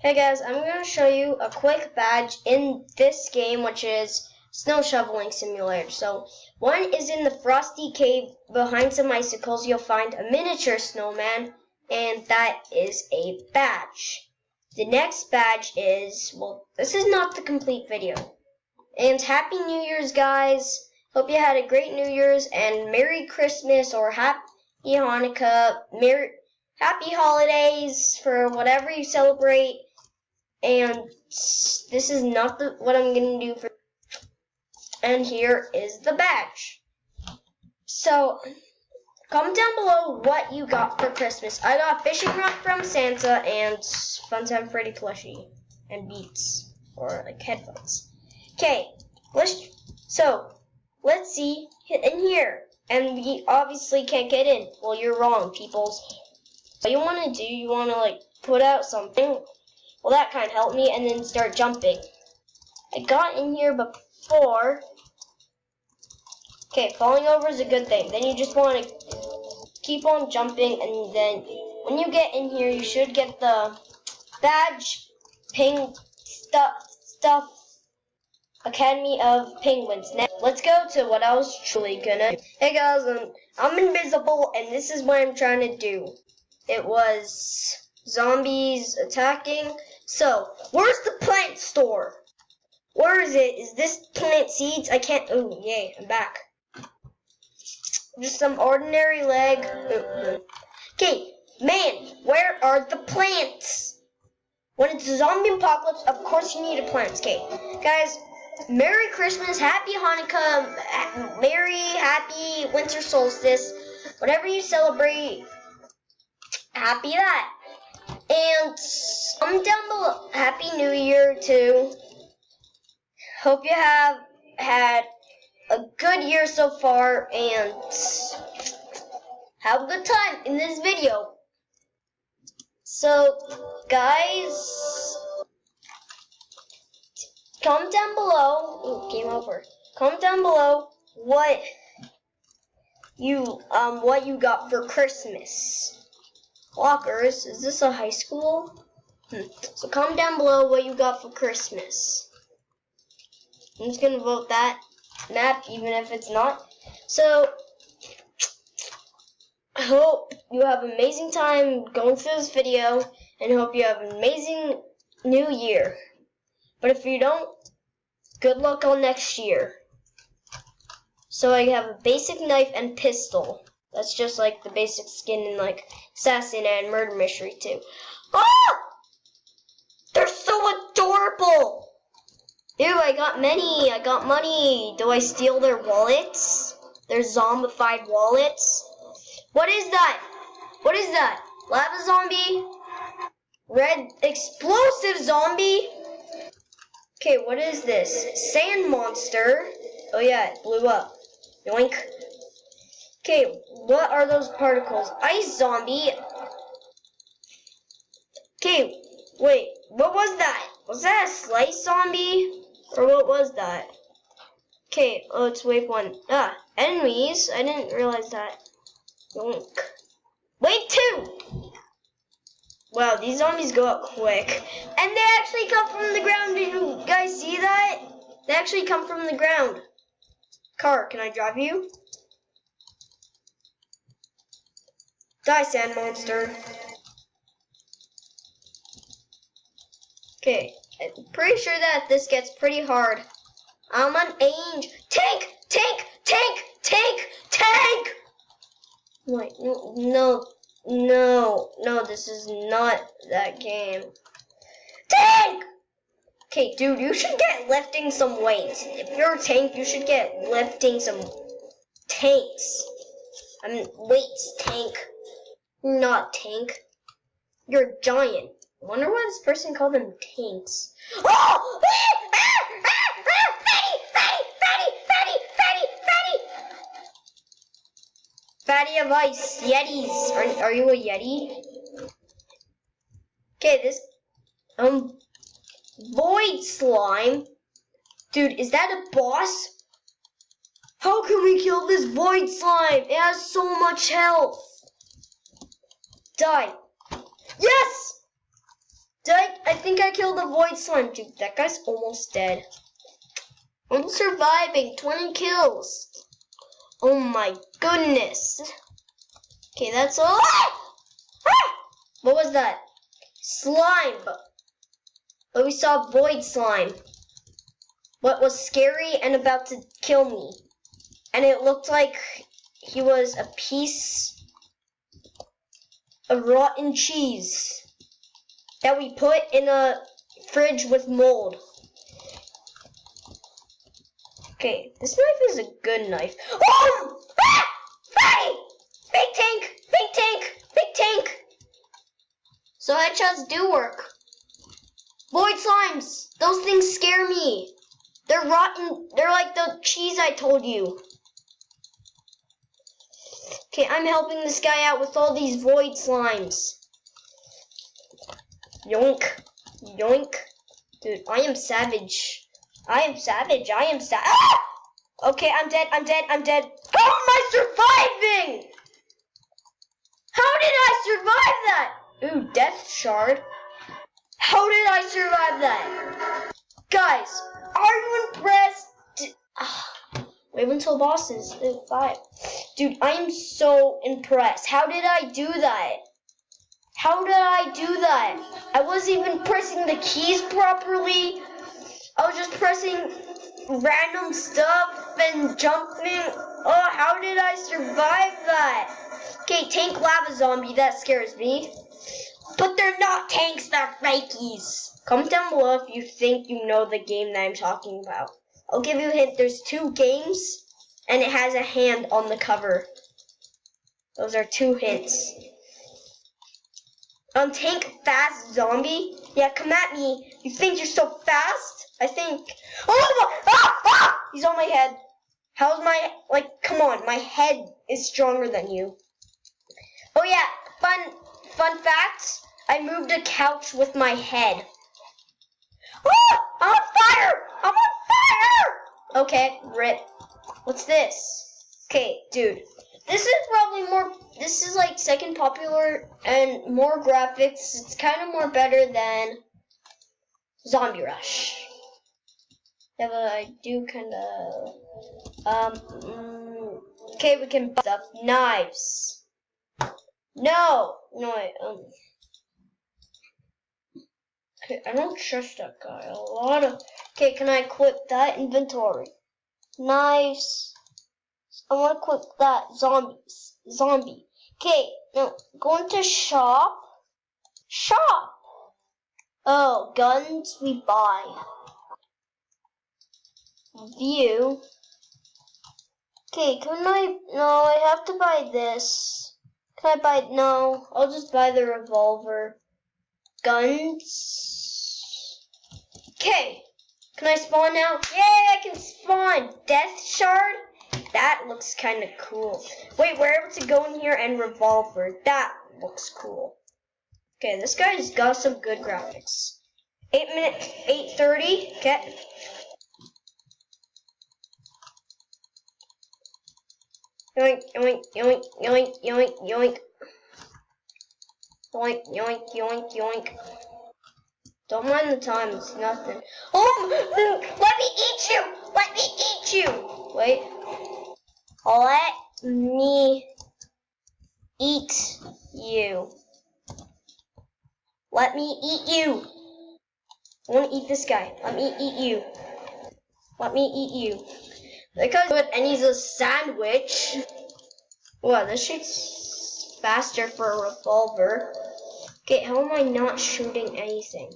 Hey guys, I'm going to show you a quick badge in this game, which is Snow Shoveling Simulator. So, one is in the Frosty Cave. Behind some icicles, you'll find a miniature snowman, and that is a badge. The next badge is, well, this is not the complete video. And Happy New Year's, guys. Hope you had a great New Year's, and Merry Christmas, or Happy Hanukkah, Happy Holidays for whatever you celebrate. And this is not what I'm going to do for. And here is the badge. So, comment down below what you got for Christmas. I got fishing rod from Santa and Funtime Freddy plushie and Beats, or like headphones. Okay, let's see in here. And we obviously can't get in. Well, you're wrong, peoples. What you want to do, you want to like put out something. Well, that kind of helped me, and then start jumping. I got in here before. Okay, falling over is a good thing. Then you just want to keep on jumping, and then when you get in here, you should get the badge, stuff, Academy of Penguins. Now, let's go to what I was truly gonna do. Hey guys, I'm invisible, and this is what I'm trying to do. It was zombies attacking. So, where's the plant store? Where is it? Is this plant seeds? I can't. Oh, yay, I'm back. Just some ordinary leg. Okay, man, where are the plants? When it's a zombie apocalypse, of course you need a plant. Okay, guys, Merry Christmas, Happy Hanukkah, Happy Winter Solstice, whatever you celebrate, happy that. And comment down below, Happy New Year too. Hope you have had a good year so far, and have a good time in this video. So, guys, comment down below. Ooh, game over. Comment down below what you got for Christmas. Walkers, is this a high school? So comment down below what you got for Christmas. I'm just gonna vote that map, even if it's not. So, I hope you have an amazing time going through this video, and hope you have an amazing new year. But if you don't, good luck on next year. So I have a basic knife and pistol. That's just like the basic skin in like Assassin and Murder Mystery too. Oh! They're so adorable! Ew, I got many. I got money. Do I steal their wallets? Their zombified wallets? What is that? What is that? Lava zombie? Red explosive zombie? Okay, what is this? Sand monster. Oh yeah, it blew up. Yoink. Okay, what are those particles? Ice zombie. Okay, wait, what was that? Was that a slice zombie? Or what was that? Okay, let's wave one. Enemies. I didn't realize that. Yoink. Wave two! Wow, these zombies go up quick. And they actually come from the ground. Did you guys see that? They actually come from the ground. Car, can I drive you? Die, sand monster. Okay, I'm pretty sure that this gets pretty hard. I'm an angel. Tank! Tank! Tank! Tank! Tank! Wait, no, this is not that game. Tank! Okay, dude, you should get lifting some weights. If you're a tank, you should get lifting some tanks. I mean, weights, tank. You're not tank. You're a giant. I wonder why this person called them tanks. Oh! Fatty of ice. Yetis. Are you a Yeti? Okay, this void slime. Dude, is that a boss? How can we kill this void slime? It has so much health. Die. Yes! I think I killed the void slime. Dude, that guy's almost dead. I'm surviving. 20 kills. Oh my goodness. Okay, that's all. What was that? Slime. But we saw void slime. What was scary and about to kill me. And it looked like he was a piece of rotten cheese that we put in a fridge with mold. Okay, this knife is a good knife. Oh! Ah! Freddy! Big tank! Big tank! Big tank! So headshots do work. Void slimes! Those things scare me. They're rotten. They're like the cheese I told you. Okay, I'm helping this guy out with all these void slimes. Yoink. Yoink. Dude, I am savage. I am savage. I am savage. Ah! Okay, I'm dead. I'm dead. I'm dead. How am I surviving? How did I survive that? Ooh, death shard. How did I survive that? Guys, are you impressed? Wait until bosses. 5. Dude, I am so impressed. How did I do that? How did I do that? I wasn't even pressing the keys properly. I was just pressing random stuff and jumping. Oh, how did I survive that? Okay, tank lava zombie, that scares me. But they're not tanks, they're fakies. Comment down below if you think you know the game that I'm talking about. I'll give you a hint. There's 2 games, and it has a hand on the cover. Those are 2 hints. Tank fast zombie. Yeah, come at me. You think you're so fast? I think. Oh my! Ah! He's on my head. How's my Come on, my head is stronger than you. Oh yeah, fun fact. I moved a couch with my head. Oh, I'm on fire! I'm on fire! Okay, rip. What's this? Okay, dude. This is probably more. This is like second popular and more graphics. It's kind of more better than Zombie Rush. Yeah, but I do kind of. Okay, we can buy stuff. Knives. No, wait. Okay, I don't trust that guy. A lot of. Okay, can I equip that inventory? Knives. I want to equip that zombie. Okay, now go into shop. Shop. Oh, guns we buy. View. Okay, can I? No, I have to buy this. Can I buy? No, I'll just buy the revolver. Guns. Okay, can I spawn now? Yay, I can spawn. Death shard. That looks kind of cool. Wait, we're able to go in here and revolver. That looks cool. Okay, this guy's got some good graphics. 8 minutes, 8:30. Okay. Yoink, yoink, yoink, yoink, yoink, yoink. Yoink, yoink, yoink, yoink. Don't mind the time, it's nothing. Oh, let me eat you! Let me eat you! Wait. Let me eat you. Let me eat you. I want to eat this guy. Let me eat you. Let me eat you. Because and he's a sandwich. Wow, this shit's faster for a revolver. Okay, how am I not shooting anything?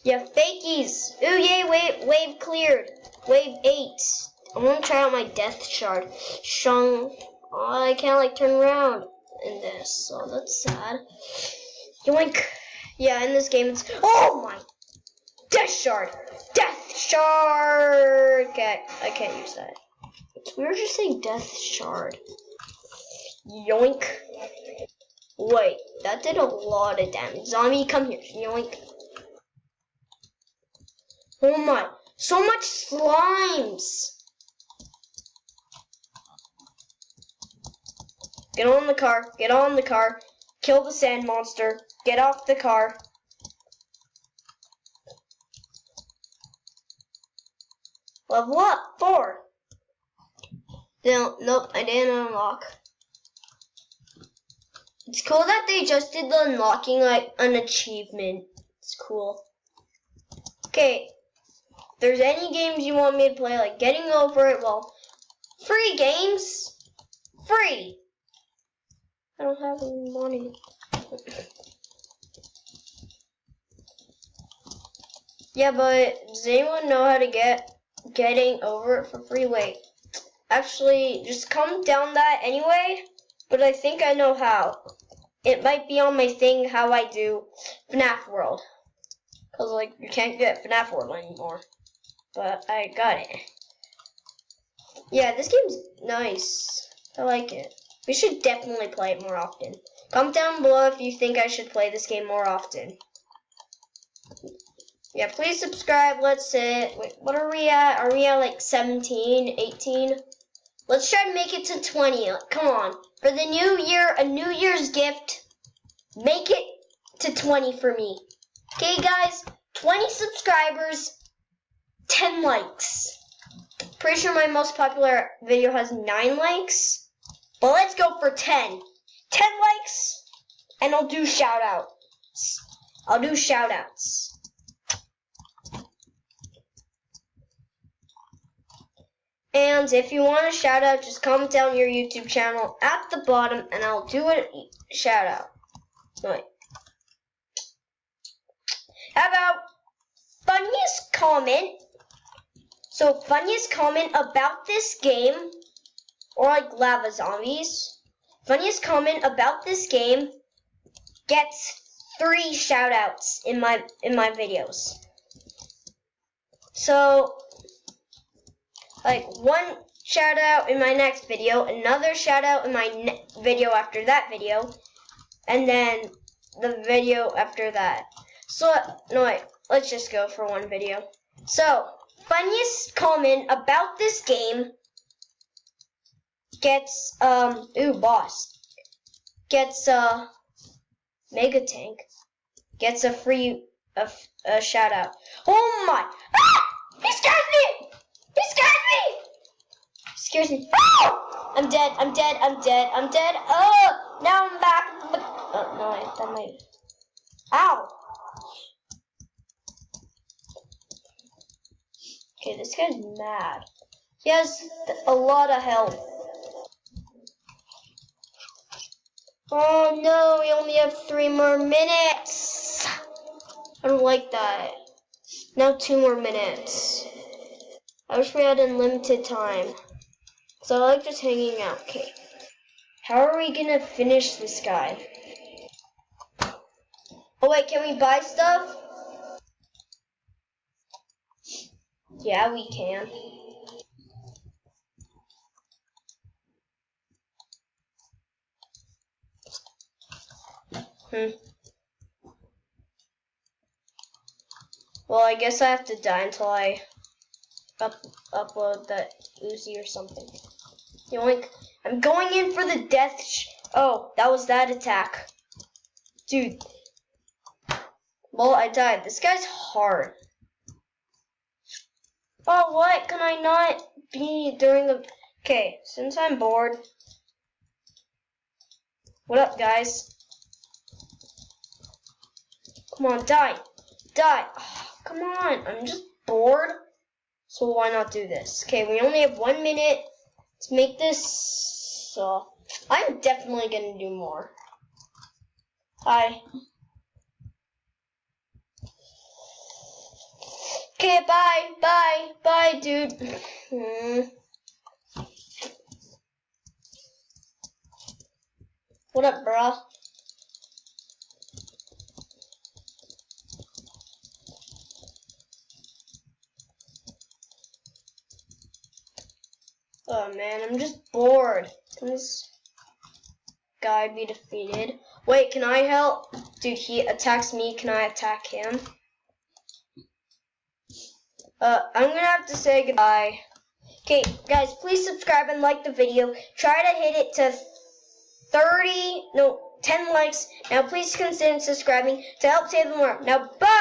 Yeah, fakies. Ooh, yay, wave cleared. Wave 8. I want to try out my death shard. Shung. Oh, I can't turn around in this, so that's sad. Yoink. Yeah, in this game it's. Oh my! Death shard! Death shard! Okay, I can't use that. It's weird to say death shard. Yoink. Wait, that did a lot of damage. Zombie, come here. Yoink. Oh my. So much slimes! Get on the car. Get on the car. Kill the sand monster. Get off the car. Level up, 4. Nope, I didn't unlock. It's cool that they just did the unlocking like an achievement. It's cool. Okay, if there's any games you want me to play, like Getting Over It, well, free games, free. I don't have any money. Yeah, but does anyone know how to get Getting Over It for free? Wait, actually, just comment down that anyway, but I think I know how. It might be on my thing how I do FNAF World. Because, like, you can't get FNAF World anymore. But I got it. Yeah, this game's nice. I like it. We should definitely play it more often. Comment down below if you think I should play this game more often. Yeah, please subscribe. Let's say, wait, what are we at? Are we at like 17, 18? Let's try to make it to 20. Come on. For the new year, a New Year's gift, make it to 20 for me. Okay, guys? 20 subscribers, 10 likes. Pretty sure my most popular video has 9 likes. But let's go for 10. 10 likes, and I'll do shout-outs. I'll do shout-outs. And if you want a shout out, just comment down your YouTube channel at the bottom and I'll do a shout out. Right. How about funniest comment? So funniest comment about this game, or like Lava Zombies. Funniest comment about this game gets 3 shout outs in my videos. So like 1 shout out in my next video, another shout out in my video after that video, and then the video after that. So, no wait, let's just go for 1 video. So, funniest comment about this game gets, boss. Gets, Mega Tank. Gets a free, a shout out. Oh my, he scares me! He scares me! Scares me. Oh! I'm dead. I'm dead. I'm dead. I'm dead. Oh! Now I'm back. Oh, no, that might. Ow! Okay, this guy's mad. He has a lot of health. Oh no, we only have 3 more minutes. I don't like that. Now 2 more minutes. I wish we had unlimited time. So I like just hanging out. Okay. How are we gonna finish this guy? Oh wait, can we buy stuff? Yeah, we can. Well, I guess I have to die until I upload that Uzi or something. Yoink. I'm going in for the death oh, that was that attack. Dude. Well, I died. This guy's hard. Oh, what? Can I not be during the... Okay, since I'm bored. What up, guys? Come on, die. Die. Oh, come on. I'm just bored. So why not do this? Okay, we only have 1 minute to make this. So I'm definitely gonna do more. Hi. Okay, bye, bye, bye, dude. What up, bruh? Oh man, I'm just bored. Can this guy be defeated? Wait, can I help? Dude, he attacks me. Can I attack him? I'm gonna have to say goodbye. Okay, guys, please subscribe and like the video. Try to hit it to 10 likes. Now, please consider subscribing to help save the world. Now, bye!